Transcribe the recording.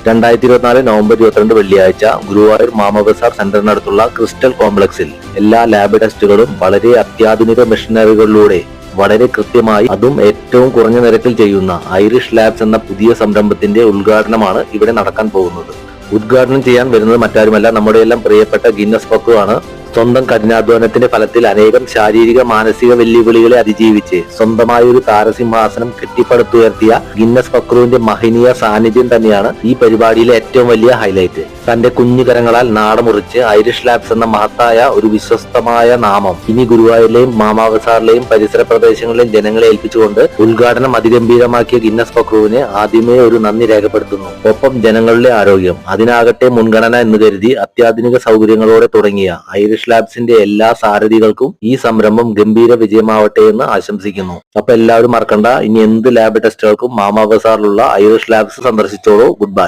2024 November 22 വെള്ളിയാഴ്ച Guruvayur mama Bazar സെന്ററിനടുത്തുള്ള crystal കോംപ്ലക്സിൽ എല്ലാ ലാബ് ടെസ്റ്റുകളും വളരെ അത്യാധുനിക മെഷീനറികളിലൂടെ വളരെ കൃത്യമായി അതും ഏറ്റവും കുറഞ്ഞ നിരക്കിൽ ചെയ്യുന്ന ഐറിഷ് ലാബ്സ് എന്ന പുതിയ സംരംഭത്തിന്റെ ഉദ്ഘാടനമാണ് ഇവിടെ നടക്കാൻ പോകുന്നത്. ഉദ്ഘാടനം ചെയ്യാൻ വരുന്നത് മറ്റാരുമല്ല, നമ്മുടെ എല്ലാം പ്രിയപ്പെട്ട ഗിന്നസ് ബുക്ക് ആണ്. സ്വന്തം കഠിനാധ്വാനത്തിന്റെ ഫലത്തിൽ അനേകം ശാരീരിക മാനസിക വെല്ലുവിളികളെ അതിജീവിച്ച് സ്വന്തമായ ഒരു താരസിംഹാസനം കെട്ടിപ്പടുത്തുയർത്തിയ ഗിന്നസ് പക്രുവിന്റെ മഹനീയ സാന്നിധ്യം തന്നെയാണ് ഈ പരിപാടിയിലെ ഏറ്റവും വലിയ ഹൈലൈറ്റ്. തന്റെ കുഞ്ഞുകരങ്ങളാൽ നാടമുറിച്ച് ഐറിഷ് ലാബ്സ് എന്ന മഹത്തായ ഒരു വിശ്വസ്തമായ നാമം ഇനി ഗുരുവായൂരിലെയും മാമാ ബസാറിലെയും പരിസര പ്രദേശങ്ങളിലെയും ജനങ്ങളെ ഏൽപ്പിച്ചുകൊണ്ട് ഉദ്ഘാടനം അതിഗംഭീരമാക്കിയ ഗിന്നസ് പക്രുവിന് ആദ്യമേ ഒരു നന്ദി രേഖപ്പെടുത്തുന്നു. ഒപ്പം ജനങ്ങളുടെ ആരോഗ്യം അതിനാകട്ടെ മുൻഗണന എന്ന് കരുതി അത്യാധുനിക സൗകര്യങ്ങളോടെ തുടങ്ങിയ ഐറിഷ് ലാബ്സിന്റെ എല്ലാ സാരഥികൾക്കും ഈ സംരംഭം ഗംഭീര വിജയമാവട്ടെ എന്ന് ആശംസിക്കുന്നു. അപ്പൊ എല്ലാവരും മറക്കണ്ട, ഇനി എന്ത് ലാബ് ടെസ്റ്റുകൾക്കും മാമാ ബസാറിലുള്ള ഐറിഷ് ലാബ്സ് സന്ദർശിച്ചോളൂ. Good bye.